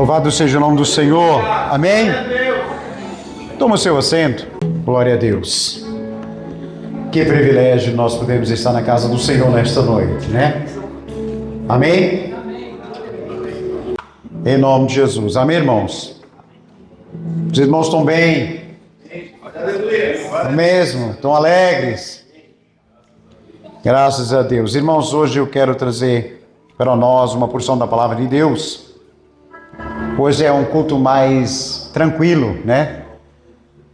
Louvado seja o nome do Senhor. Amém? Toma o seu assento. Glória a Deus. Que privilégio nós podemos estar na casa do Senhor nesta noite, né? Amém? Em nome de Jesus. Amém, irmãos? Os irmãos estão bem? Não mesmo? Estão alegres? Graças a Deus. Irmãos, hoje eu quero trazer para nós uma porção da palavra de Deus. Hoje é um culto mais tranquilo, né?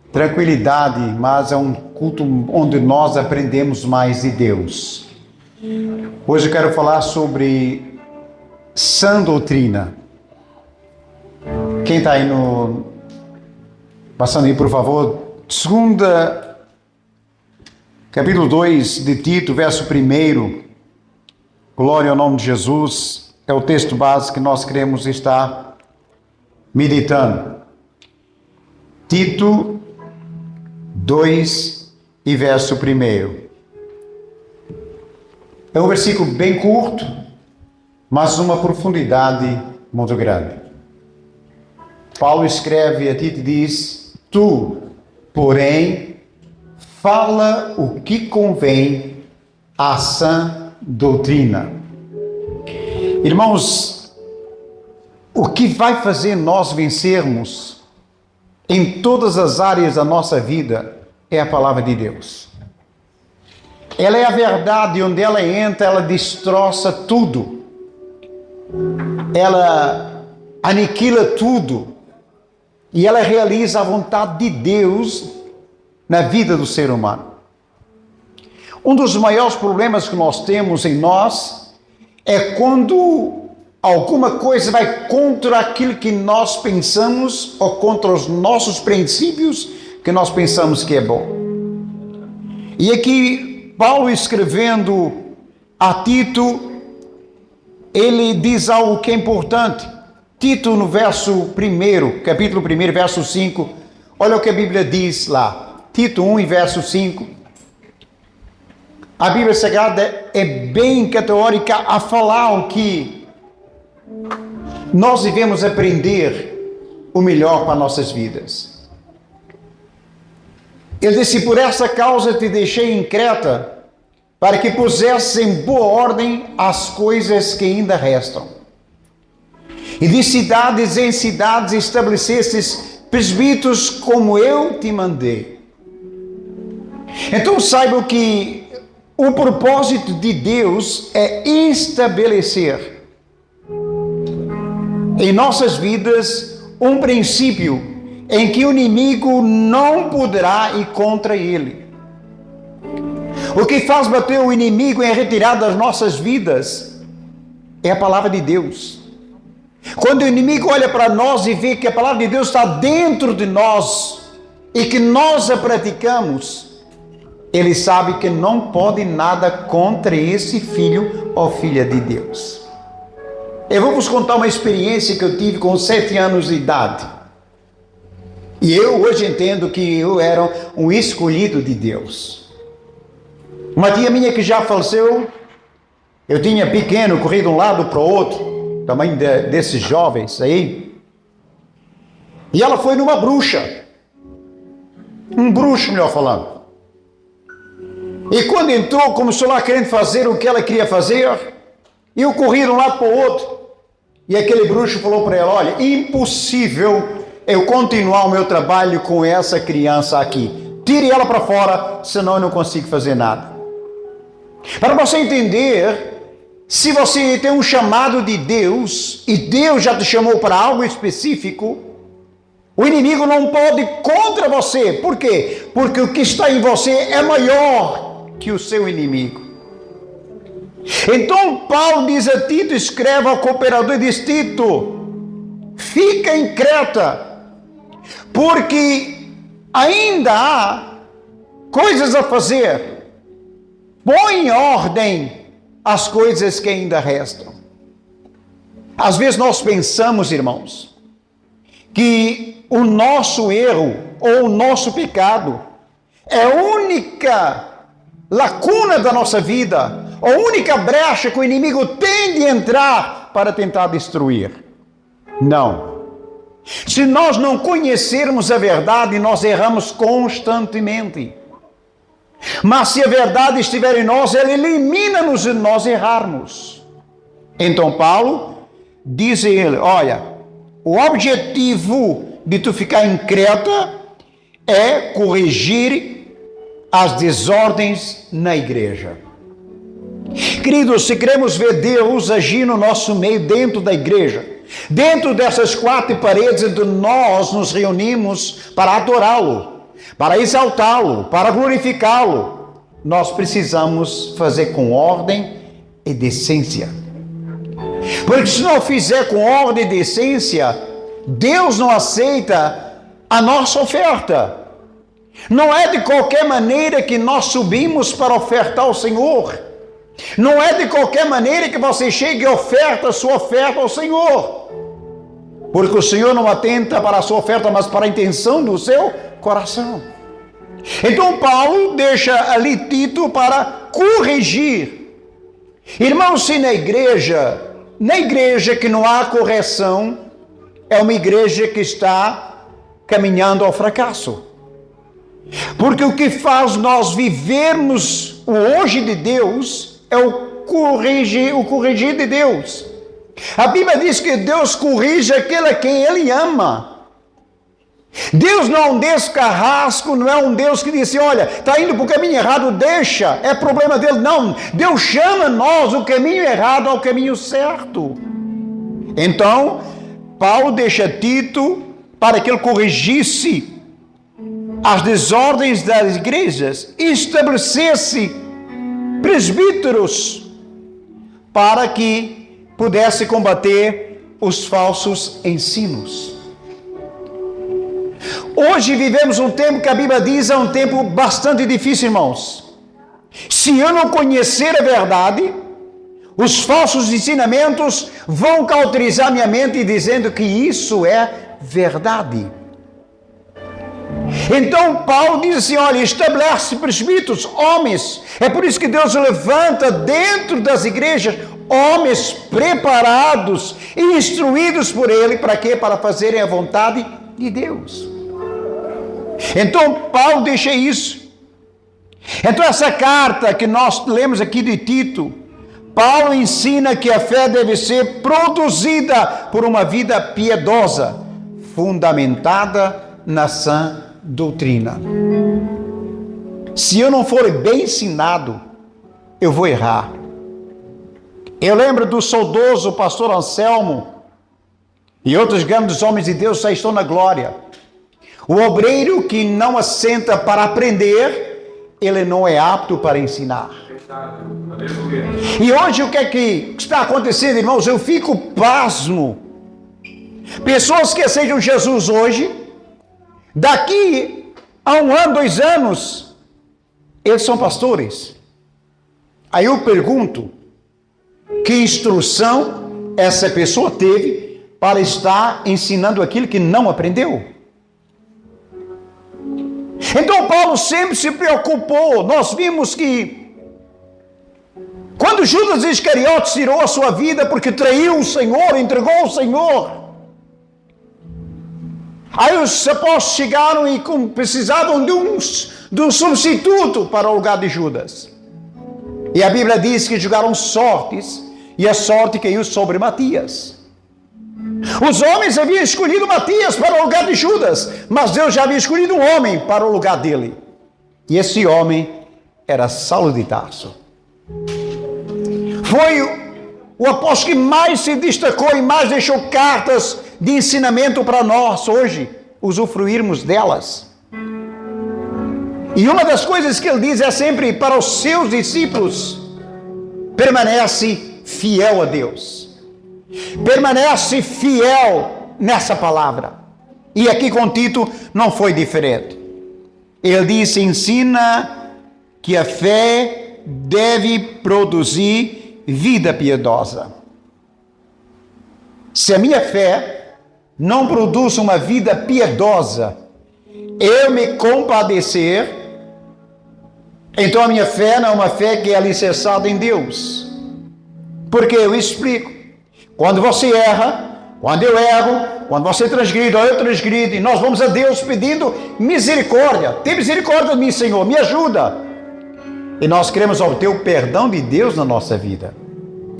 Tranquilidade, mas é um culto onde nós aprendemos mais de Deus. Hoje eu quero falar sobre sã doutrina. Quem está aí passando aí, por favor, capítulo 2 de Tito, verso 1. Glória ao nome de Jesus. É o texto base que nós queremos estar meditando. Tito 2 e verso 1. É um versículo bem curto, mas uma profundidade muito grande. Paulo escreve a Tito e diz: tu, porém, fala o que convém à sã doutrina. Irmãos, o que vai fazer nós vencermos em todas as áreas da nossa vida é a palavra de Deus. Ela é a verdade, onde ela entra, ela destroça tudo. Ela aniquila tudo. E ela realiza a vontade de Deus na vida do ser humano. Um dos maiores problemas que nós temos em nós é quando alguma coisa vai contra aquilo que nós pensamos ou contra os nossos princípios que nós pensamos que é bom. E aqui Paulo, escrevendo a Tito, ele diz algo que é importante. Tito, no capítulo 1, verso 5, olha o que a Bíblia diz lá. Tito 1 e verso 5. A Bíblia Sagrada é bem categórica a falar o que nós devemos aprender o melhor para nossas vidas. Ele disse: por essa causa te deixei em Creta, para que pusesses em boa ordem as coisas que ainda restam. E de cidades em cidades estabelecesses presbíteros como eu te mandei. Então saiba que o propósito de Deus é estabelecer em nossas vidas um princípio em que o inimigo não poderá ir contra ele. O que faz bater o inimigo em retirada das nossas vidas é a palavra de Deus. Quando o inimigo olha para nós e vê que a palavra de Deus está dentro de nós e que nós a praticamos, ele sabe que não pode nada contra esse filho ou filha de Deus. Eu vou vos contar uma experiência que eu tive com 7 anos de idade. E eu hoje entendo que eu era um escolhido de Deus. Uma tia minha que já faleceu, eu tinha pequeno, corri de um lado para o outro, tamanho desses jovens aí, e ela foi numa bruxa, um bruxo, melhor falando, e quando entrou, começou lá querendo fazer o que ela queria fazer, e eu corri de um lado para o outro, e aquele bruxo falou para ela: olha, impossível eu continuar o meu trabalho com essa criança aqui, tire ela para fora, senão eu não consigo fazer nada. Para você entender, se você tem um chamado de Deus, e Deus já te chamou para algo específico, o inimigo não pode ir contra você. Por quê? Porque o que está em você é maior que o seu inimigo. Então Paulo diz a Tito, escreve ao cooperador e diz: Tito, fica em Creta, porque ainda há coisas a fazer. Põe em ordem as coisas que ainda restam. Às vezes nós pensamos, irmãos, que o nosso erro ou o nosso pecado é a única lacuna da nossa vida, a única brecha que o inimigo tem de entrar para tentar destruir. Não. Se nós não conhecermos a verdade, nós erramos constantemente. Mas se a verdade estiver em nós, ela elimina-nos de nós errarmos. Então Paulo diz a ele, olha, o objetivo de tu ficar em Creta é corrigir as desordens na igreja. Queridos, se queremos ver Deus agir no nosso meio dentro da igreja, dentro dessas quatro paredes onde nós nos reunimos para adorá-lo, para exaltá-lo, para glorificá-lo, nós precisamos fazer com ordem e decência. Porque se não fizer com ordem e decência, Deus não aceita a nossa oferta. Não é de qualquer maneira que nós subimos para ofertar ao Senhor. Não é de qualquer maneira que você chega e oferta a sua oferta ao Senhor. Porque o Senhor não atenta para a sua oferta, mas para a intenção do seu coração. Então Paulo deixa ali Tito para corrigir. Irmãos, se na igreja que não há correção, é uma igreja que está caminhando ao fracasso. Porque o que faz nós vivermos o hoje de Deus é o corrigir de Deus. A Bíblia diz que Deus corrige aquele a quem Ele ama. Deus não é um Deus carrasco, não é um Deus que diz assim, olha, está indo para o caminho errado, deixa, é problema dele. Não, Deus chama nós o caminho errado ao caminho certo. Então, Paulo deixa Tito para que ele corrigisse as desordens das igrejas e estabelecesse presbíteros para que pudesse combater os falsos ensinos. Hoje vivemos um tempo que a Bíblia diz é um tempo bastante difícil, irmãos. Se eu não conhecer a verdade, os falsos ensinamentos vão cauterizar minha mente dizendo que isso é verdade. Então Paulo diz assim, olha, estabelece presbíteros, homens. É por isso que Deus levanta dentro das igrejas homens preparados e instruídos por Ele, para quê? Para fazerem a vontade de Deus. Então Paulo deixa isso. Então essa carta que nós lemos aqui de Tito, Paulo ensina que a fé deve ser produzida por uma vida piedosa, fundamentada na sã doutrina. Se eu não for bem ensinado, eu vou errar. Eu lembro do saudoso pastor Anselmo e outros grandes homens de Deus já estão na glória. O obreiro que não assenta para aprender, ele não é apto para ensinar. E hoje o que é que está acontecendo, irmãos? Eu fico pasmo. Pessoas que aceitam Jesus hoje, daqui a 1 ano, 2 anos, eles são pastores. Aí eu pergunto, que instrução essa pessoa teve para estar ensinando aquilo que não aprendeu? Então Paulo sempre se preocupou. Nós vimos que quando Judas Iscariotes tirou a sua vida porque traiu o Senhor, entregou o Senhor, aí os apóstolos chegaram e precisavam de um substituto para o lugar de Judas. E a Bíblia diz que jogaram sortes, e a sorte caiu sobre Matias. Os homens haviam escolhido Matias para o lugar de Judas, mas Deus já havia escolhido um homem para o lugar dele. E esse homem era Saulo de Tarso. Foi o apóstolo que mais se destacou e mais deixou cartas de ensinamento para nós hoje usufruirmos delas. E uma das coisas que ele diz é sempre para os seus discípulos: permanece fiel a Deus. Permanece fiel nessa palavra. E aqui com Tito não foi diferente. Ele disse, ensina que a fé deve produzir vida piedosa. Se a minha fé não produz uma vida piedosa, eu me compadecer, então a minha fé não é uma fé que é alicerçada em Deus. Porque eu explico. Quando você erra, Quando eu erro, quando você transgride ou eu transgrido, e nós vamos a Deus pedindo misericórdia. Tem misericórdia de mim, Senhor, me ajuda. E nós queremos obter o perdão de Deus na nossa vida.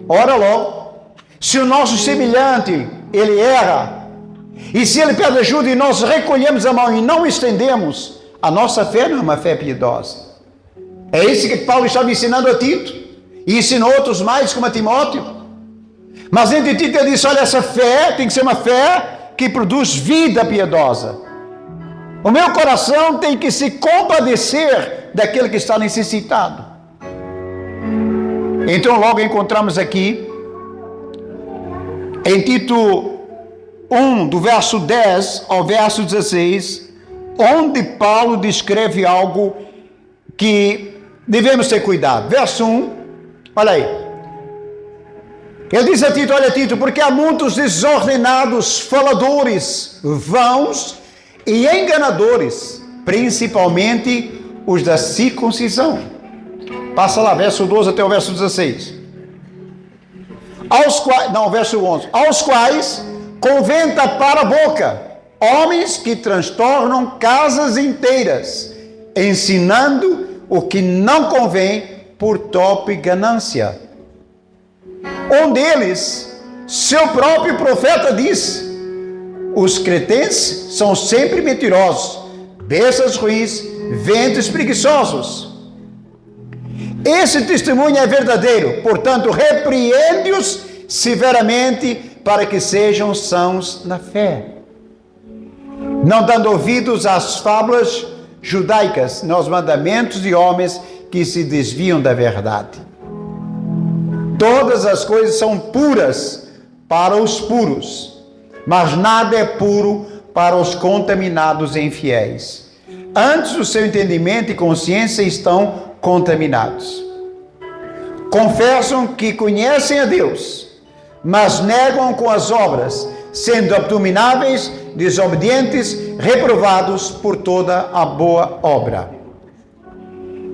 Ora logo, se o nosso semelhante, ele erra, e se ele pede ajuda e nós recolhemos a mão e não estendemos, a nossa fé não é uma fé piedosa. É isso que Paulo estava ensinando a Tito, e ensinou outros mais, como a Timóteo. Mas entre Tito ele disse, olha, essa fé tem que ser uma fé que produz vida piedosa. O meu coração tem que se compadecer daquele que está necessitado. Então logo encontramos aqui, em Tito 1, do verso 10 ao verso 16, onde Paulo descreve algo que devemos ter cuidado. Verso 1, olha aí. Ele diz a Tito, olha Tito, porque há muitos desordenados, faladores, vãos e enganadores, principalmente os da circuncisão. Passa lá, verso 12 até o verso 16. Verso 11. Aos quais convém tapar a boca, homens que transtornam casas inteiras, ensinando o que não convém por torpe ganância. Um deles, seu próprio profeta diz, os cretenses são sempre mentirosos, bestas ruins, ventos preguiçosos. Esse testemunho é verdadeiro, portanto, repreende-os severamente para que sejam sãos na fé, não dando ouvidos às fábulas judaicas, nos mandamentos de homens que se desviam da verdade. Todas as coisas são puras para os puros, mas nada é puro para os contaminados e infiéis. Antes o seu entendimento e consciência estão contaminados. Confessam que conhecem a Deus, mas negam com as obras, sendo abomináveis, desobedientes, reprovados por toda a boa obra.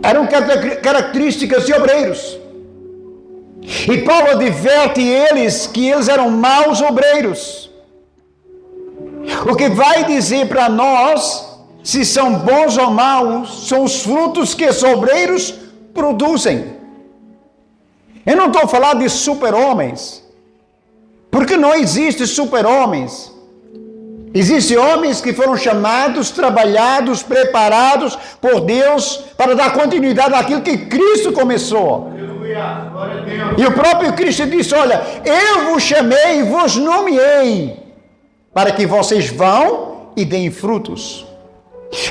Eram características de obreiros. E Paulo adverte eles que eles eram maus obreiros. O que vai dizer para nós se são bons ou maus são os frutos que os obreiros produzem. Eu não estou falando de super-homens, porque não existe super-homens. Existem homens que foram chamados, trabalhados, preparados por Deus para dar continuidade àquilo que Cristo começou. E o próprio Cristo disse, olha, eu vos chamei e vos nomeei para que vocês vão e deem frutos.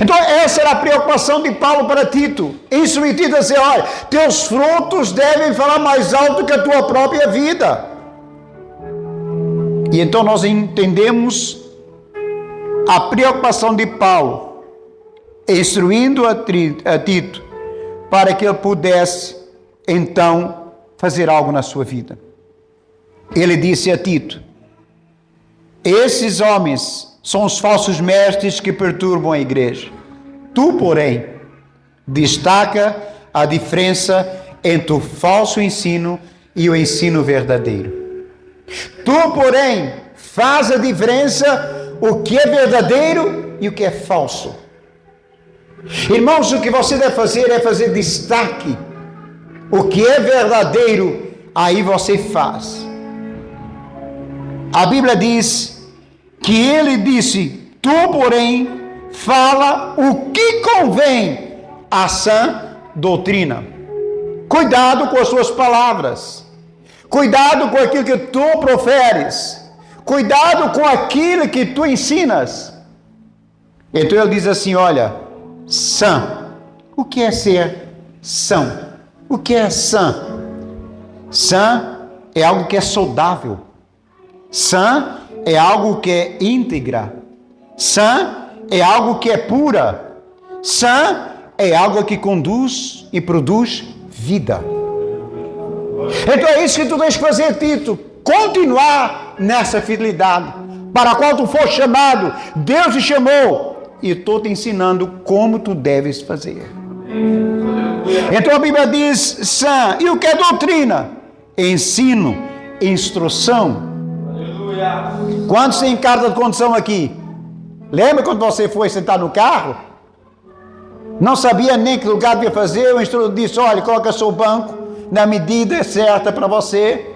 Então essa era a preocupação de Paulo para Tito. Instruir Tito a dizer, olha, teus frutos devem falar mais alto que a tua própria vida. E então nós entendemos a preocupação de Paulo, instruindo a Tito, para que ele pudesse então fazer algo na sua vida. Ele disse a Tito, esses homens são os falsos mestres que perturbam a igreja. Tu, porém, destaca a diferença entre o falso ensino e o ensino verdadeiro. Tu, porém, faz a diferença o que é verdadeiro e o que é falso. Irmãos, o que você deve fazer é fazer destaque. O que é verdadeiro, aí você faz. A Bíblia diz que ele disse, tu, porém, fala o que convém à sã doutrina. Cuidado com as suas palavras. Cuidado com aquilo que tu proferes. Cuidado com aquilo que tu ensinas. Então ele diz assim, olha, sã. O que é ser são? O que é sã? Sã é algo que é saudável. Sã é algo que é íntegra. Sã é algo que é pura. Sã é algo que conduz e produz vida. Então é isso que tu tens que fazer, Tito. Continuar nessa fidelidade para a qual tu foste chamado. Deus te chamou e estou te ensinando como tu deves fazer. Então a Bíblia diz sã. E o que é doutrina? Ensino, instrução. Quantos têm carta de condução aqui? Lembra quando você foi sentar no carro? Não sabia nem que lugar devia fazer, o instrutor disse, olha, coloca seu banco na medida certa para você.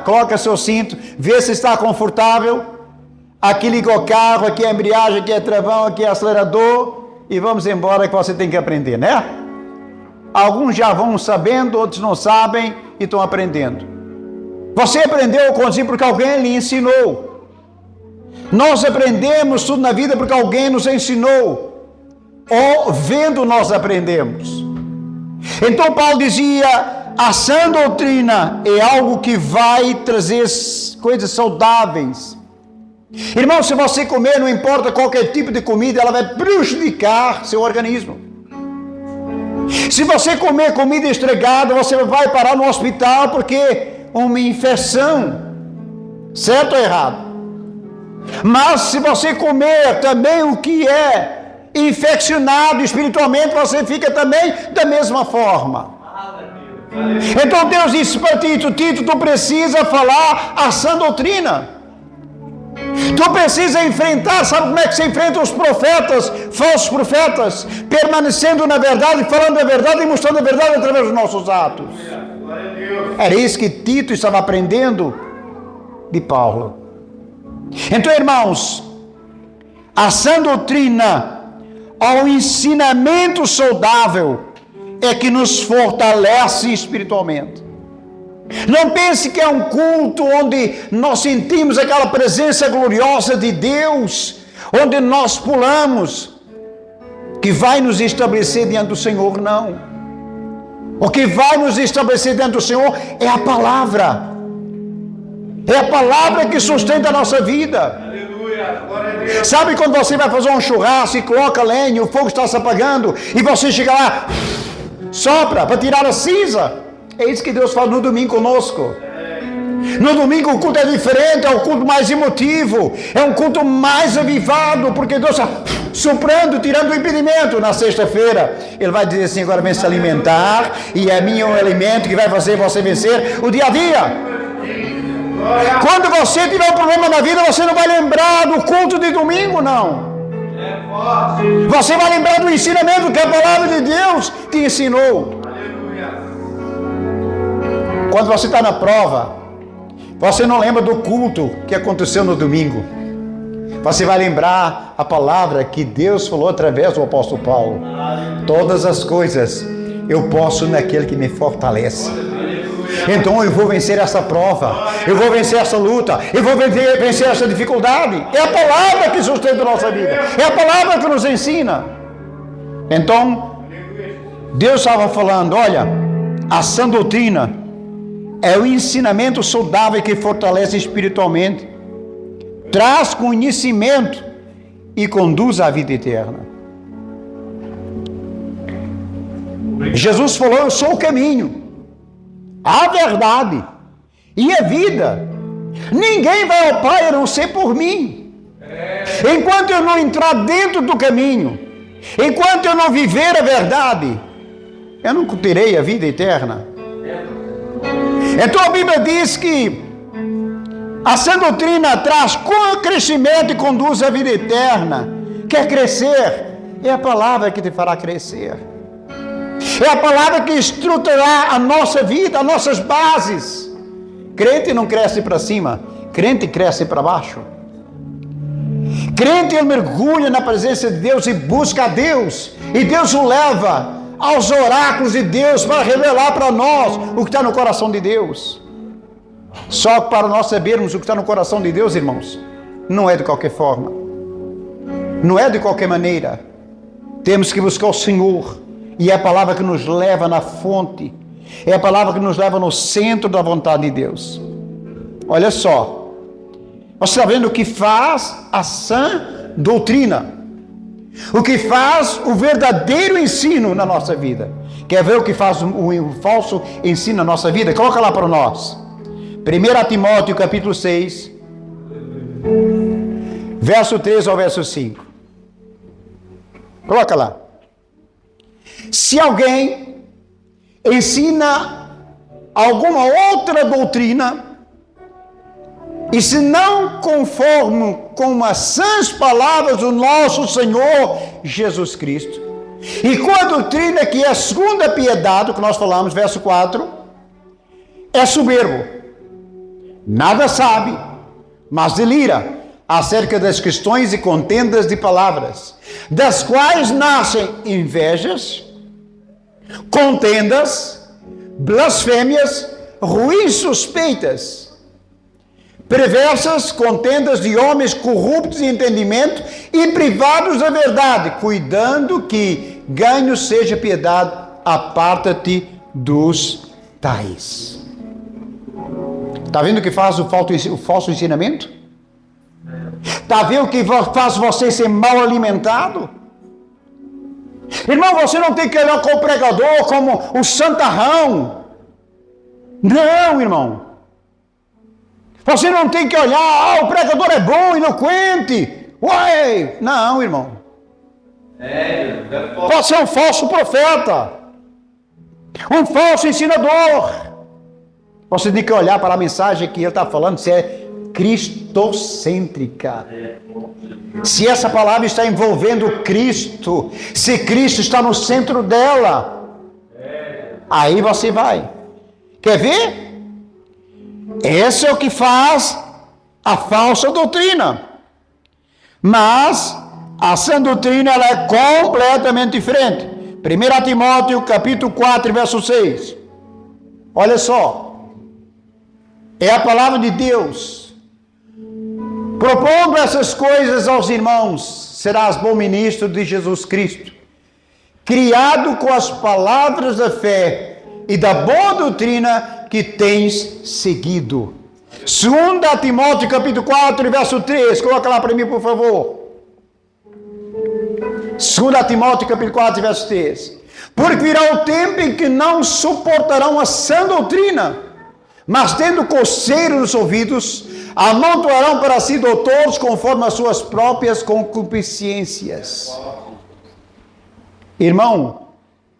Coloca seu cinto, vê se está confortável. Aqui liga o carro, aqui é embreagem, aqui é travão, aqui é acelerador. E vamos embora que você tem que aprender, né? Alguns já vão sabendo, outros não sabem e estão aprendendo. Você aprendeu a conduzir porque alguém lhe ensinou. Nós aprendemos tudo na vida porque alguém nos ensinou. Ou vendo nós aprendemos. Então Paulo dizia, a sã doutrina é algo que vai trazer coisas saudáveis. Irmão, se você comer, não importa qualquer tipo de comida, ela vai prejudicar seu organismo. Se você comer comida estragada, você vai parar no hospital porque uma infecção, certo ou errado? Mas se você comer também o que é infeccionado espiritualmente, você fica também da mesma forma. Então Deus disse para Tito, tu precisa falar a sã doutrina. Tu precisa enfrentar, sabe como é que se enfrenta os profetas, falsos profetas, permanecendo na verdade, falando a verdade e mostrando a verdade através dos nossos atos. Era isso que Tito estava aprendendo de Paulo. Então, irmãos, a sã doutrina, ao ensinamento saudável, é que nos fortalece espiritualmente. Não pense que é um culto onde nós sentimos aquela presença gloriosa de Deus, onde nós pulamos, que vai nos estabelecer diante do Senhor, não. O que vai nos estabelecer diante do Senhor é a palavra. É a palavra que sustenta a nossa vida. Sabe quando você vai fazer um churrasco e coloca lenha, o fogo está se apagando, e você chega lá, sopra para tirar a cinza? É isso que Deus faz no domingo conosco. No domingo o culto é diferente, é um culto mais emotivo, é um culto mais avivado, porque Deus está soprando, tirando o impedimento. Na sexta-feira Ele vai dizer assim, agora vem se alimentar, e é minha um alimento que vai fazer você vencer o dia a dia. Quando você tiver um problema na vida, você não vai lembrar do culto de domingo, não. Você vai lembrar do ensinamento que a palavra de Deus te ensinou. Quando você está na prova, você não lembra do culto que aconteceu no domingo. Você vai lembrar a palavra que Deus falou através do apóstolo Paulo. Todas as coisas eu posso naquele que me fortalece. Então eu vou vencer essa prova, eu vou vencer essa luta, eu vou vencer essa dificuldade. É a palavra que sustenta a nossa vida, é a palavra que nos ensina. Então, Deus estava falando, olha, a sã doutrina é o ensinamento saudável que fortalece espiritualmente, traz conhecimento e conduz à vida eterna. Jesus falou, eu sou o caminho, a verdade e a vida. Ninguém vai ao Pai a não ser por mim. Enquanto eu não entrar dentro do caminho, enquanto eu não viver a verdade, eu não terei a vida eterna. Então a Bíblia diz que a sã doutrina traz crescimento e conduz à vida eterna. Quer crescer? É a palavra que te fará crescer. É a palavra que estruturará a nossa vida, as nossas bases. Crente não cresce para cima, crente cresce para baixo. Crente ele mergulha na presença de Deus e busca a Deus. E Deus o leva aos oráculos de Deus para revelar para nós o que está no coração de Deus. Só que para nós sabermos o que está no coração de Deus, irmãos, não é de qualquer forma, não é de qualquer maneira. Temos que buscar o Senhor, e é a palavra que nos leva na fonte, é a palavra que nos leva no centro da vontade de Deus. Olha só, você está vendo o que faz a sã doutrina, o que faz o verdadeiro ensino na nossa vida. Quer ver o que faz o falso ensino na nossa vida? Coloca lá para nós. 1 Timóteo capítulo 6, verso 3 ao verso 5. Coloca lá. Se alguém ensina alguma outra doutrina e se não conformam com as sãs palavras do nosso Senhor Jesus Cristo, e com a doutrina que é segundo a piedade, que nós falamos, verso 4, é soberbo, nada sabe, mas delira acerca das questões e contendas de palavras, das quais nascem invejas, contendas, blasfêmias, ruins suspeitas, perversas contendas de homens corruptos de entendimento e privados da verdade, cuidando que ganho seja piedade, aparta-te dos tais. Está vendo o que faz o falso ensinamento? Está vendo o que faz você ser mal alimentado? Irmão, você não tem que olhar com o pregador como o santarrão. Não, irmão. Você não tem que olhar, o pregador é bom, eloquente. Ué, não, irmão. Pode ser um falso profeta, um falso ensinador. Você tem que olhar para a mensagem que ele está falando, se é cristocêntrica. Se essa palavra está envolvendo Cristo, se Cristo está no centro dela, aí você vai. Quer ver? Esse é o que faz a falsa doutrina. Mas a sã doutrina, ela é completamente diferente. 1 Timóteo capítulo 4, verso 6. Olha só. É a palavra de Deus. Propondo essas coisas aos irmãos, serás bom ministro de Jesus Cristo, criado com as palavras da fé e da boa doutrina que tens seguido. 2 Timóteo capítulo 4, verso 3. Coloca lá para mim, por favor. 2 Timóteo capítulo 4, verso 3. Porque virá o tempo em que não suportarão a sã doutrina, mas tendo coceiro nos ouvidos, amontoarão para si doutores conforme as suas próprias concupiscências. Irmão,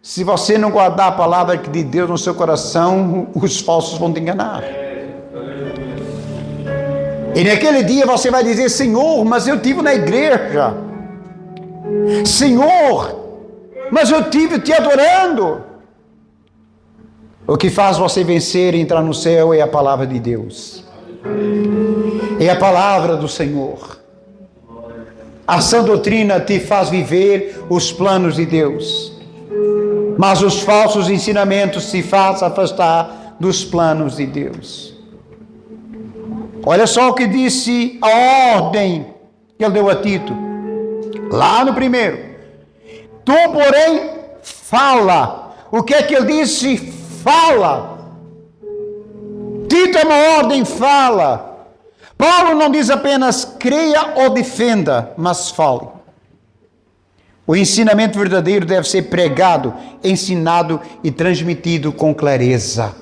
se você não guardar a palavra de Deus no seu coração, os falsos vão te enganar. E naquele dia você vai dizer: Senhor, mas eu estive na igreja. Senhor, mas eu estive te adorando. O que faz você vencer e entrar no céu é a palavra de Deus. É a palavra do Senhor. A sã doutrina te faz viver os planos de Deus. Mas os falsos ensinamentos te fazem afastar dos planos de Deus. Olha só o que disse a ordem que ele deu a Tito. Lá no primeiro. Tu, porém, fala. O que é que ele disse? Fala. Tito é uma ordem, fala. Paulo não diz apenas creia ou defenda, mas fale. O ensinamento verdadeiro deve ser pregado, ensinado e transmitido com clareza.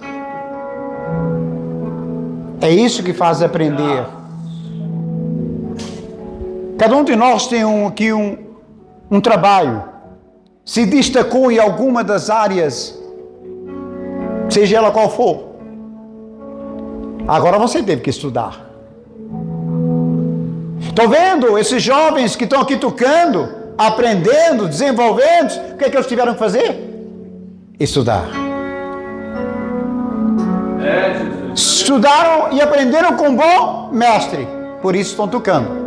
É isso que faz aprender. Cada um de nós tem aqui um trabalho. Se destacou em alguma das áreas, seja ela qual for. Agora você teve que estudar. Estou vendo esses jovens que estão aqui tocando, aprendendo, desenvolvendo. O que é que eles tiveram que fazer? Estudar. Estudaram e aprenderam com um bom mestre. Por isso estão tocando.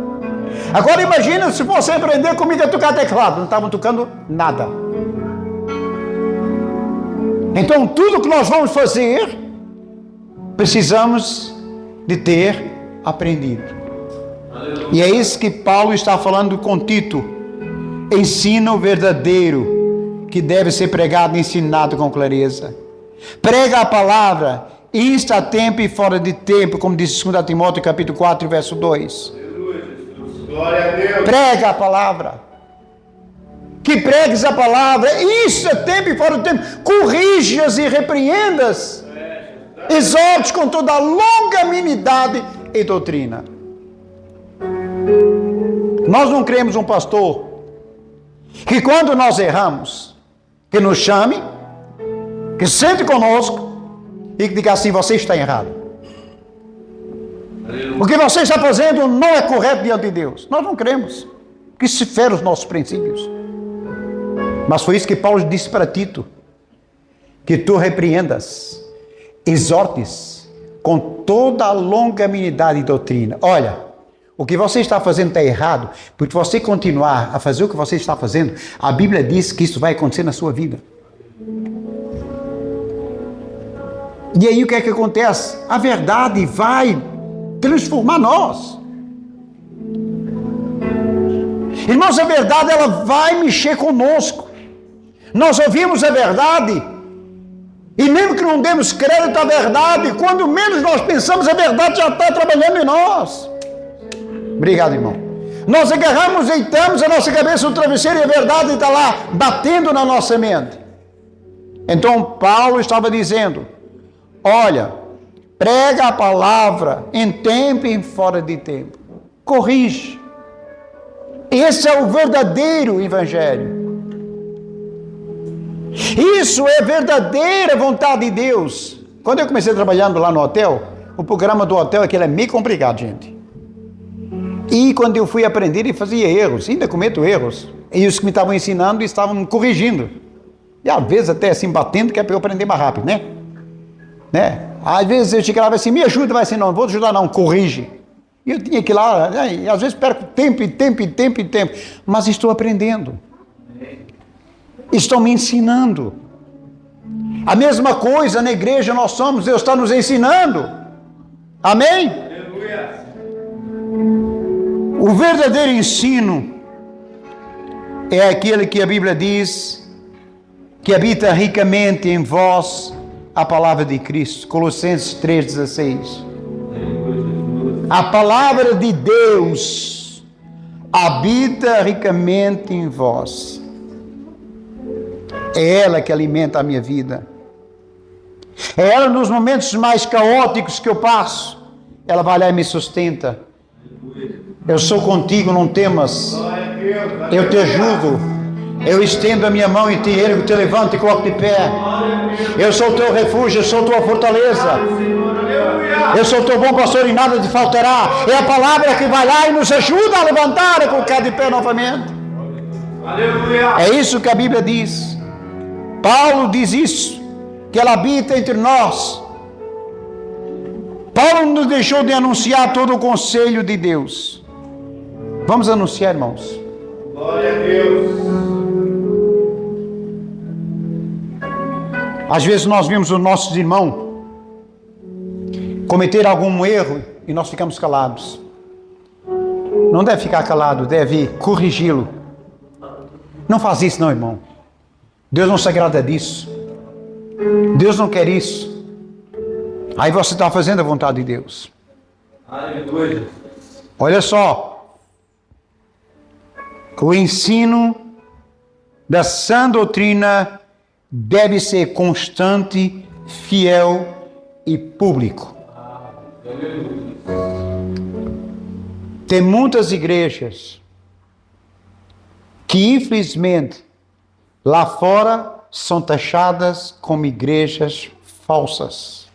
Agora imagina se você aprender comigo a tocar teclado. Não estavam tocando nada. Então tudo que nós vamos fazer, precisamos de ter aprendido. E é isso que Paulo está falando com Tito. Ensino verdadeiro que deve ser pregado e ensinado com clareza. Prega a palavra, insta a tempo e fora de tempo, como diz 2 Timóteo capítulo 4, verso 2. Glória a Deus. Prega a palavra. Que pregues a palavra, insta a tempo e fora de tempo. Corrijas e repreendas. Exortes com toda a longanimidade e doutrina. Nós não cremos um pastor que quando nós erramos, que nos chame, que sente conosco e que diga assim: você está errado. O que você está fazendo não é correto diante de Deus. Nós não cremos que se fere os nossos princípios. Mas foi isso que Paulo disse para Tito, que tu repreendas, exortes com toda a longanimidade e doutrina. Olha, o que você está fazendo está errado, porque você continuar a fazer o que você está fazendo, a Bíblia diz que isso vai acontecer na sua vida. E aí o que é que acontece? A verdade vai transformar nós. Irmãos, a verdade ela vai mexer conosco. Nós ouvimos a verdade e mesmo que não demos crédito à verdade, quando menos nós pensamos, a verdade já está trabalhando em nós. Obrigado, irmão. Nós agarramos, deitamos a nossa cabeça no travesseiro e a verdade está lá, batendo na nossa mente. Então Paulo estava dizendo, olha, prega a palavra em tempo e em fora de tempo. Corrige. Esse é o verdadeiro evangelho. Isso é verdadeira vontade de Deus. Quando eu comecei trabalhando lá no hotel, o programa do hotel é meio complicado, gente. E quando eu fui aprender, eu fazia erros, ainda cometo erros. E os que me estavam ensinando estavam me corrigindo. E às vezes até assim batendo, que é para eu aprender mais rápido, né? Às vezes eu chegava assim, me ajuda, vai assim, não vou te ajudar não, corrige. E eu tinha que ir lá, e às vezes perco tempo, mas estou aprendendo. Estão me ensinando. A mesma coisa na igreja nós somos, Deus está nos ensinando. Amém? Aleluia. O verdadeiro ensino é aquele que a Bíblia diz que habita ricamente em vós a palavra de Cristo. Colossenses 3,16. A palavra de Deus habita ricamente em vós. É ela que alimenta a minha vida. É ela nos momentos mais caóticos que eu passo. Ela vai lá e me sustenta. Eu sou contigo, não temas. Eu te ajudo. Eu estendo a minha mão e te ergo, te levanto e coloco de pé. Eu sou teu refúgio, eu sou tua fortaleza. Eu sou teu bom pastor e nada te faltará. É a palavra que vai lá e nos ajuda a levantar e colocar de pé novamente. É isso que a Bíblia diz. Paulo diz isso, que ela habita entre nós. Paulo nos deixou de anunciar todo o conselho de Deus. Vamos anunciar, irmãos. Glória a Deus. Às vezes nós vimos os nossos irmãos cometer algum erro e nós ficamos calados. Não deve ficar calado, deve corrigi-lo. Não faz isso não, irmão. Deus não se agrada disso. Deus não quer isso. Aí você está fazendo a vontade de Deus. Aleluia. Olha só. O ensino da sã doutrina deve ser constante, fiel e público. Tem muitas igrejas que infelizmente lá fora são taxadas como igrejas falsas.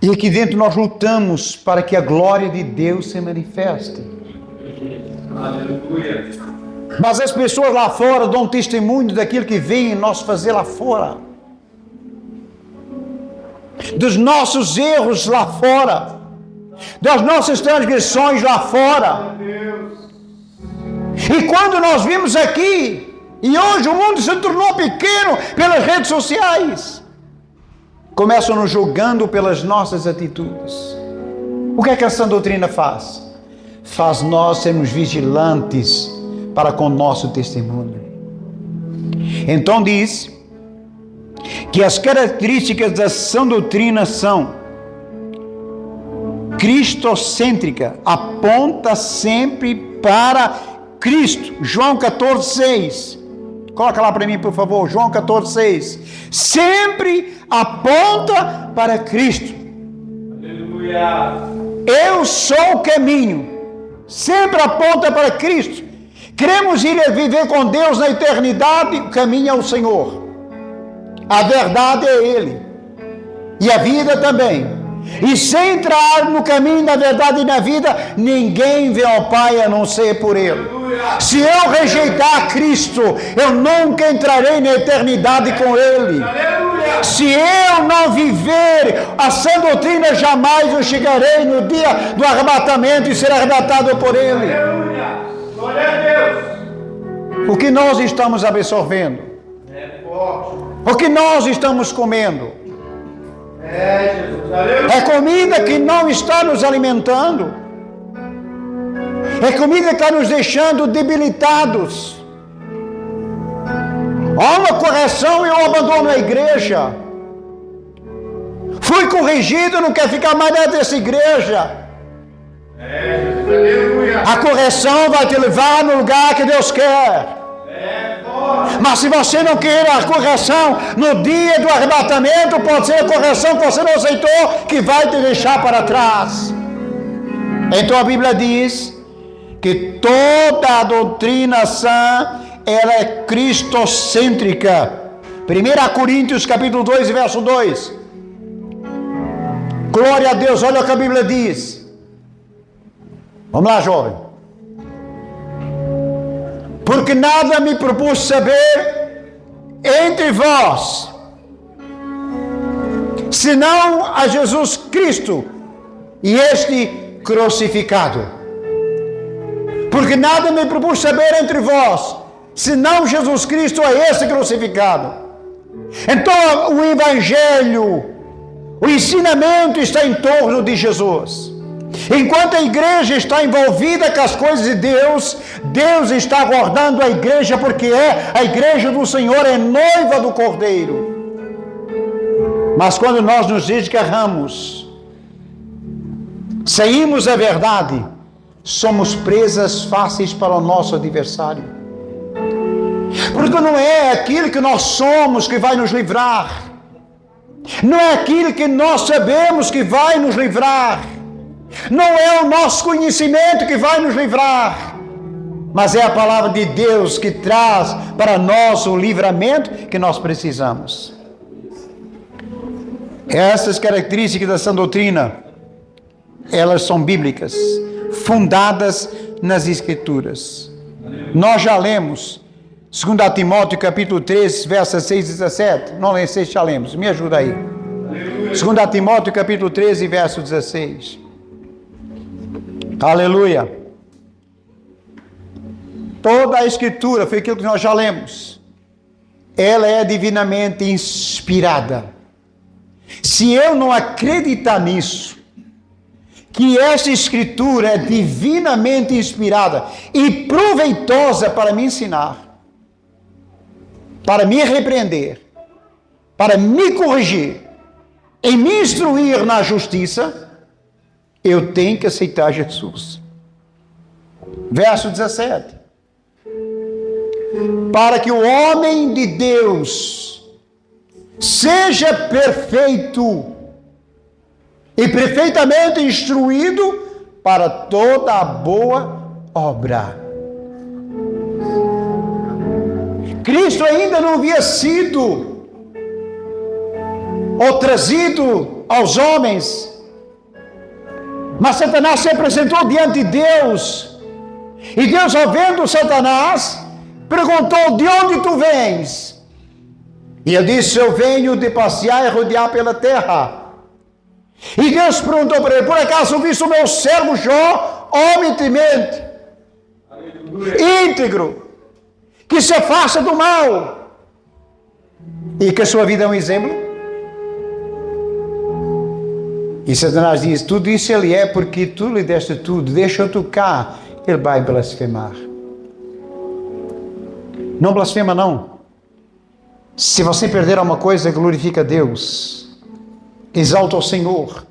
E aqui dentro nós lutamos para que a glória de Deus se manifeste. Aleluia. Mas as pessoas lá fora dão testemunho daquilo que vem em nós fazer lá fora. Dos nossos erros lá fora. Das nossas transgressões lá fora. E quando nós vimos aqui, e hoje o mundo se tornou pequeno pelas redes sociais, começam nos julgando pelas nossas atitudes. O que é que a sã doutrina faz? Faz nós sermos vigilantes para com o nosso testemunho. Então diz que as características da sã doutrina são cristocêntrica, aponta sempre para Cristo. João 14,6. Coloca lá para mim, por favor. João 14,6. Sempre aponta para Cristo. Aleluia. Eu sou o caminho. Sempre aponta para Cristo. Queremos ir viver com Deus na eternidade. O caminho é o Senhor. A verdade é Ele. E a vida também. E sem entrar no caminho da verdade e na vida, ninguém vê ao Pai a não ser por Ele. Se eu rejeitar Cristo, eu nunca entrarei na eternidade com Ele. Se eu não viver a sã doutrina, jamais eu chegarei no dia do arrebatamento e ser arrebatado por Ele. Glória a Deus. O que nós estamos absorvendo? É forte. O que nós estamos comendo? Jesus. Aleluia. É comida que não está nos alimentando. É comida que está nos deixando debilitados. Há uma correção e eu abandono a igreja. Fui corrigido, não quero ficar mais dentro dessa igreja. Jesus. Aleluia. A correção vai te levar no lugar que Deus quer. Mas se você não quer a correção no dia do arrebatamento, pode ser a correção que você não aceitou que vai te deixar para trás. Então a Bíblia diz que toda a doutrina sã, ela é cristocêntrica. 1 Coríntios capítulo 2, verso 2. Glória a Deus, olha o que a Bíblia diz. Vamos lá, jovem. Porque nada me propus saber entre vós, senão a Jesus Cristo e este crucificado. Porque nada me propus saber entre vós, senão Jesus Cristo é este crucificado. Então o Evangelho, o ensinamento está em torno de Jesus. Enquanto a igreja está envolvida com as coisas de Deus, Deus está aguardando a igreja, porque a igreja do Senhor é noiva do Cordeiro. Mas quando nós nos desgarramos, saímos da verdade, somos presas fáceis para o nosso adversário. Porque não é aquilo que nós somos que vai nos livrar, não é aquilo que nós sabemos que vai nos livrar, não é o nosso conhecimento que vai nos livrar, mas é a palavra de Deus que traz para nós o livramento que nós precisamos. Essas características da sã doutrina, elas são bíblicas, fundadas nas Escrituras. Nós já lemos 2 Timóteo capítulo 3, versos 6 e 17. Não sei se já lemos, me ajuda aí. 2 Timóteo capítulo 13, verso 16. Aleluia. Toda a Escritura, foi aquilo que nós já lemos, ela é divinamente inspirada. Se eu não acreditar nisso, que essa Escritura é divinamente inspirada e proveitosa para me ensinar, para me repreender, para me corrigir e me instruir na justiça, eu tenho que aceitar Jesus. Verso 17. Para que o homem de Deus seja perfeito e perfeitamente instruído para toda a boa obra. Cristo ainda não havia sido ou trazido aos homens, mas Satanás se apresentou diante de Deus, e Deus, ao vendo Satanás, perguntou: de onde tu vens? E ele disse: eu venho de passear e rodear pela terra. E Deus perguntou para ele: por acaso viste o meu servo Jó, homem temente, íntegro, que se afasta do mal, e que a sua vida é um exemplo? E Satanás diz: tudo isso ele é porque tu lhe deste tudo, deixa eu tocar, ele vai blasfemar. Não blasfema não. Se você perder alguma coisa, glorifica a Deus, exalta o Senhor,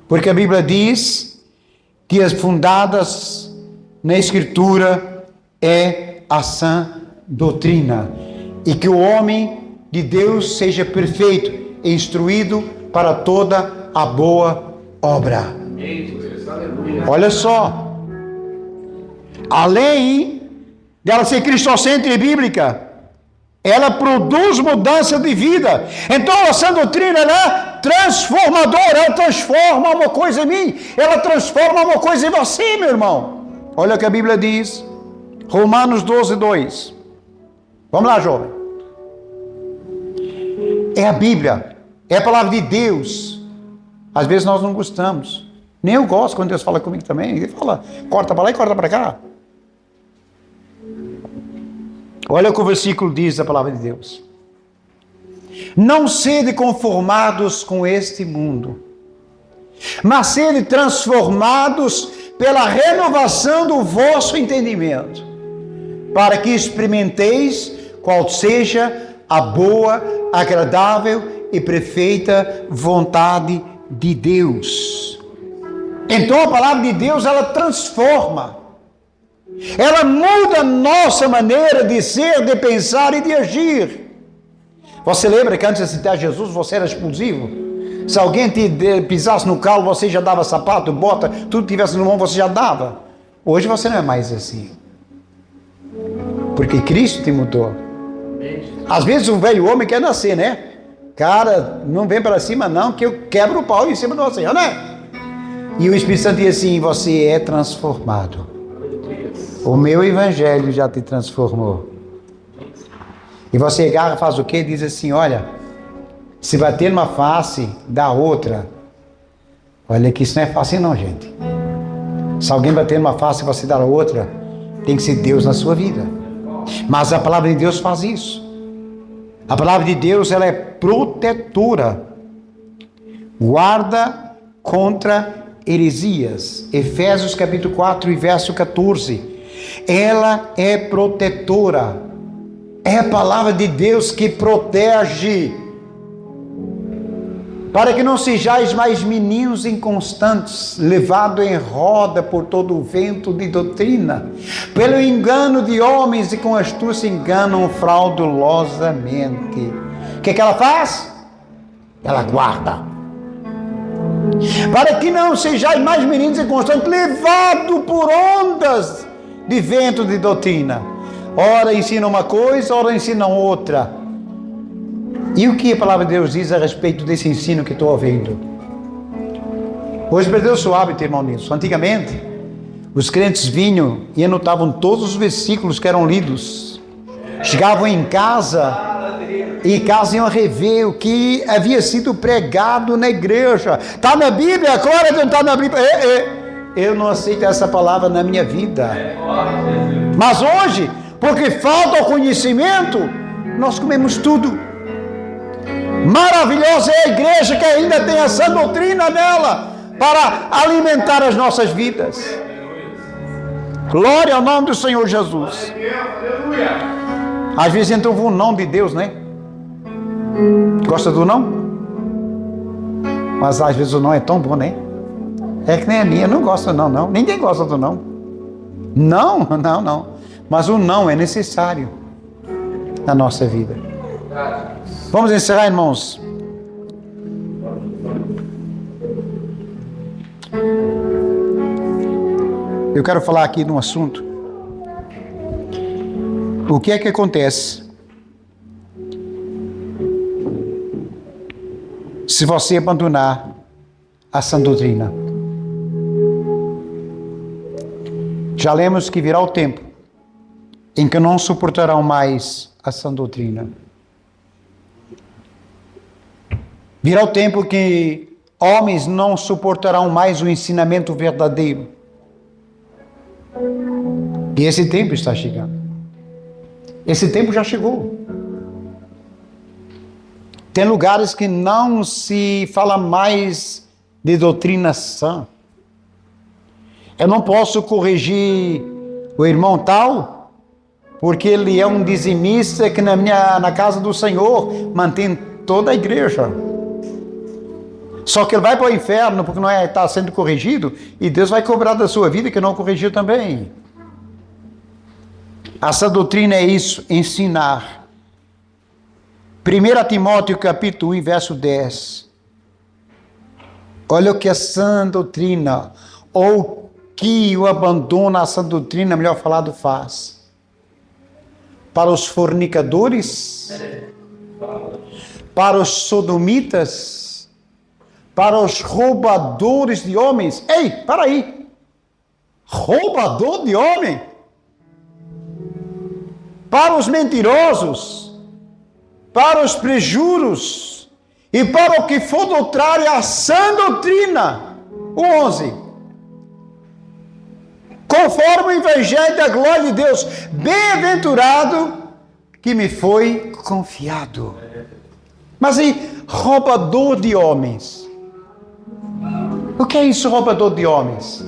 porque a Bíblia diz que as fundadas na Escritura é a sã doutrina, e que o homem de Deus seja perfeito, instruído para toda a boa obra. Olha só, além dela ser cristocêntrica e bíblica, ela produz mudança de vida. Então a sã doutrina, transformadora, ela transforma uma coisa em mim, ela transforma uma coisa em você, meu irmão. Olha o que a Bíblia diz, Romanos 12, 2. Vamos lá, jovem. É a Bíblia, é a palavra de Deus. Às vezes nós não gostamos. Nem eu gosto quando Deus fala comigo também. Ele fala, corta para lá e corta para cá. Olha o que o versículo diz da palavra de Deus. Não sede conformados com este mundo, mas sede transformados pela renovação do vosso entendimento, para que experimenteis qual seja a boa, agradável e perfeita vontade de Deus. Então a palavra de Deus, ela transforma, ela muda a nossa maneira de ser, de pensar e de agir. Você lembra que antes de aceitar Jesus você era explosivo? Se alguém te pisasse no calo, você já dava sapato, bota, tudo que tivesse no mão você já dava. Hoje você não é mais assim, porque Cristo te mudou. Às vezes um velho homem quer nascer, né? Cara, não vem para cima não, que eu quebro o pau em cima de você, né? E o Espírito Santo diz assim, você é transformado. O meu evangelho já te transformou. E você agarra, faz o quê? Diz assim, olha, se bater numa face da outra, olha que isso não é fácil não, gente. Se alguém bater numa face e você dar a outra, tem que ser Deus na sua vida. Mas a palavra de Deus faz isso. A palavra de Deus, ela é protetora. Guarda contra heresias. Efésios capítulo 4 e verso 14. Ela é protetora. É a palavra de Deus que protege, para que não sejais mais meninos inconstantes, levados em roda por todo o vento de doutrina, pelo engano de homens e com astúcia enganam fraudulosamente. O que ela faz? Ela guarda. Para que não sejais mais meninos inconstantes, levados por ondas de vento de doutrina. Ora ensina uma coisa, ora ensina outra. E o que a palavra de Deus diz a respeito desse ensino que estou ouvindo? Hoje perdeu o seu hábito, irmão Nilson. Antigamente, os crentes vinham e anotavam todos os versículos que eram lidos. Chegavam em casa e em casa iam rever o que havia sido pregado na igreja. Está na Bíblia, agora não está na Bíblia. Eu não aceito essa palavra na minha vida. Mas hoje, porque falta o conhecimento, nós comemos tudo. Maravilhosa é a igreja que ainda tem essa doutrina nela para alimentar as nossas vidas. Glória ao nome do Senhor Jesus. Às vezes entra um não de Deus, né? Gosta do não? Mas às vezes o não é tão bom, né? É que nem a minha, eu não gosto do não, não. Ninguém gosta do não. Não, não, não. Mas o não é necessário na nossa vida. Vamos encerrar, irmãos. Eu quero falar aqui de um assunto. O que é que acontece se você abandonar a sã doutrina? Já lemos que virá o tempo em que não suportarão mais a sã doutrina. Virá o tempo que homens não suportarão mais o ensinamento verdadeiro. E esse tempo está chegando. Esse tempo já chegou. Tem lugares que não se fala mais de doutrina sã. Eu não posso corrigir o irmão tal, porque ele é um dizimista que na casa do Senhor mantém toda a igreja. Só que ele vai para o inferno porque não está sendo corrigido, e Deus vai cobrar da sua vida que não corrigiu também. Essa doutrina é isso, ensinar. 1 Timóteo capítulo 1, verso 10. Olha o que a sã doutrina, ou que o abandono à sã doutrina, melhor falado, faz. Para os fornicadores, para os sodomitas, para os roubadores de homens. Ei, para aí. Roubador de homem? Para os mentirosos, para os prejuros e para o que for contrário à sã doutrina. O 11. Conforme o evangelho da glória de Deus, bem-aventurado que me foi confiado. Mas e roubador de homens? O que é isso, roubador de homens?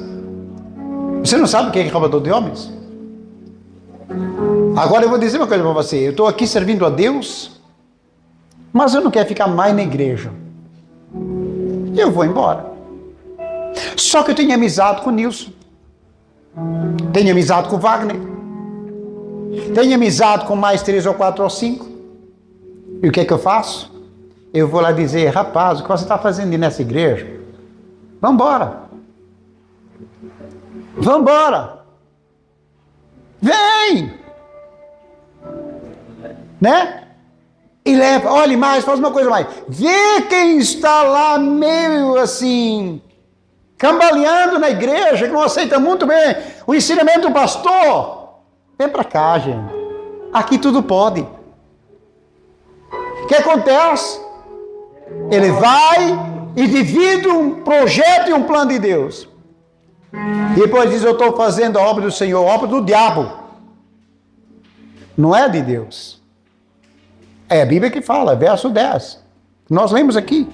Você não sabe o que é roubador de homens? Agora eu vou dizer uma coisa para você. Eu estou aqui servindo a Deus, mas eu não quero ficar mais na igreja. Eu vou embora. Só que eu tenho amizade com o Nilson. Tenho amizade com o Wagner. Tenho amizade com mais 3 ou 4 ou 5. E o que é que eu faço? Eu vou lá dizer: rapaz, o que você está fazendo nessa igreja? Vamos embora. Vamos embora. Vem! Né? E leva, olhe mais, faz uma coisa mais. Vê quem está lá meio assim, cambaleando na igreja, que não aceita muito bem o ensinamento do pastor. Vem para cá, gente. Aqui tudo pode. O que acontece? Ele vai e divide um projeto e um plano de Deus. E depois diz: eu estou fazendo a obra do Senhor, a obra do diabo. Não é de Deus. É a Bíblia que fala, verso 10. Nós lemos aqui.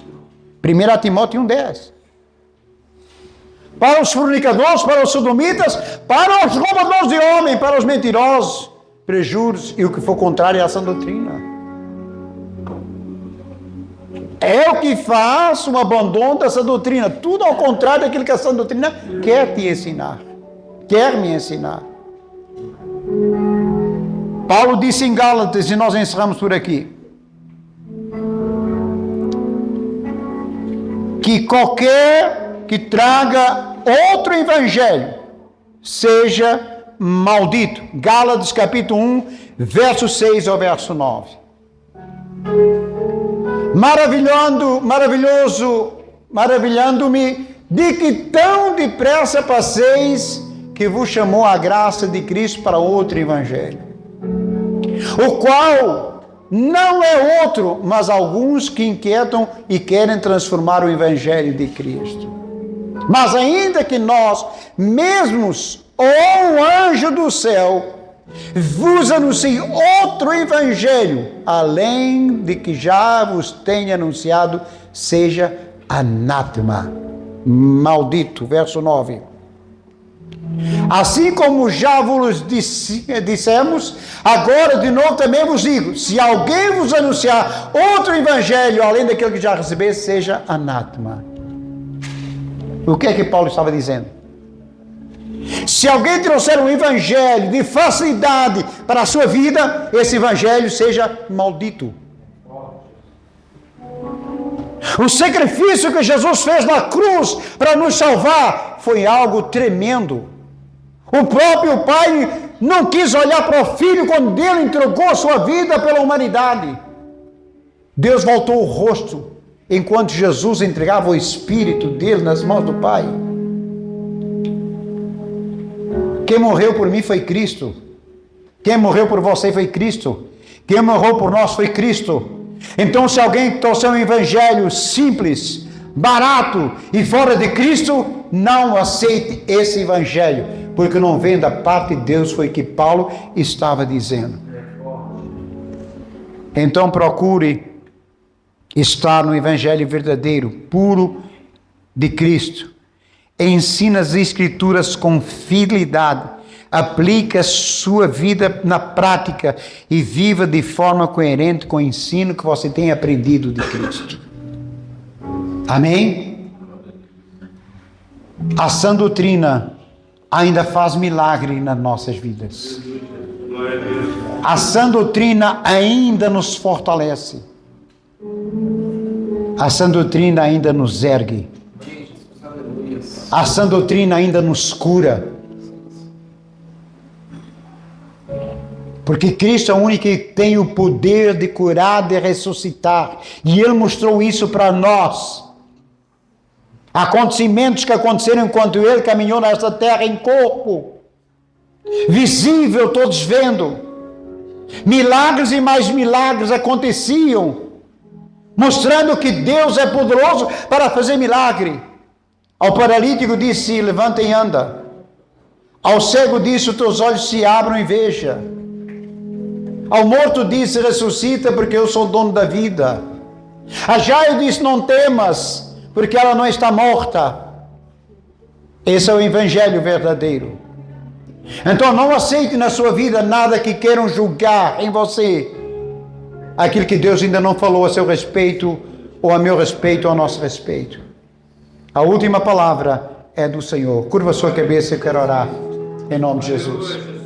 1 Timóteo 1,10. Para os fornicadores, para os sodomitas, para os roubadores de homem, para os mentirosos, prejuros e o que for contrário à sã doutrina. É o que faz o abandono dessa doutrina. Tudo ao contrário daquilo que a sã doutrina quer te ensinar. Quer me ensinar. Paulo disse em Gálatas, e nós encerramos por aqui, que qualquer que traga outro evangelho seja maldito. Gálatas capítulo 1, verso 6 ao verso 9. Maravilhando-me de que tão depressa passeis, que vos chamou a graça de Cristo para outro evangelho, o qual não é outro, mas alguns que inquietam e querem transformar o evangelho de Cristo. Mas ainda que nós mesmos, ou um anjo do céu, vos anuncie outro evangelho, além de que já vos tenha anunciado, seja anátema, maldito. Verso 9. Assim como já vos dissemos, agora de novo também vos digo: se alguém vos anunciar outro evangelho, além daquele que já recebeste, seja anátema. O que é que Paulo estava dizendo? Se alguém trouxer um evangelho de facilidade para a sua vida, esse evangelho seja maldito. O sacrifício que Jesus fez na cruz para nos salvar foi algo tremendo. O próprio Pai não quis olhar para o Filho quando ele entregou a sua vida pela humanidade. Deus voltou o rosto enquanto Jesus entregava o Espírito dele nas mãos do Pai. Quem morreu por mim foi Cristo. Quem morreu por você foi Cristo. Quem morreu por nós foi Cristo. Então, se alguém trouxer um evangelho simples, barato e fora de Cristo, não aceite esse evangelho, porque não vem da parte de Deus, foi o que Paulo estava dizendo. Então procure estar no evangelho verdadeiro, puro de Cristo. Ensina as Escrituras com fidelidade, aplique a sua vida na prática e viva de forma coerente com o ensino que você tem aprendido de Cristo. Amém? A sã doutrina ainda faz milagre nas nossas vidas. A sã doutrina ainda nos fortalece. A sã doutrina ainda nos ergue. A sã doutrina ainda nos cura. Porque Cristo é o único que tem o poder de curar, de ressuscitar. E Ele mostrou isso para nós. Acontecimentos que aconteceram enquanto ele caminhou nesta terra em corpo, visível, todos vendo. Milagres e mais milagres aconteciam, mostrando que Deus é poderoso para fazer milagre. Ao paralítico disse: levanta e anda. Ao cego disse: os teus olhos se abram e veja. Ao morto disse: ressuscita, porque eu sou o dono da vida. A Jairo disse: não temas, porque ela não está morta. Esse é o evangelho verdadeiro. Então não aceite na sua vida nada que queiram julgar em você aquilo que Deus ainda não falou a seu respeito, ou a meu respeito, ou a nosso respeito. A última palavra é do Senhor. Curva a sua cabeça, eu quero orar em nome de Jesus.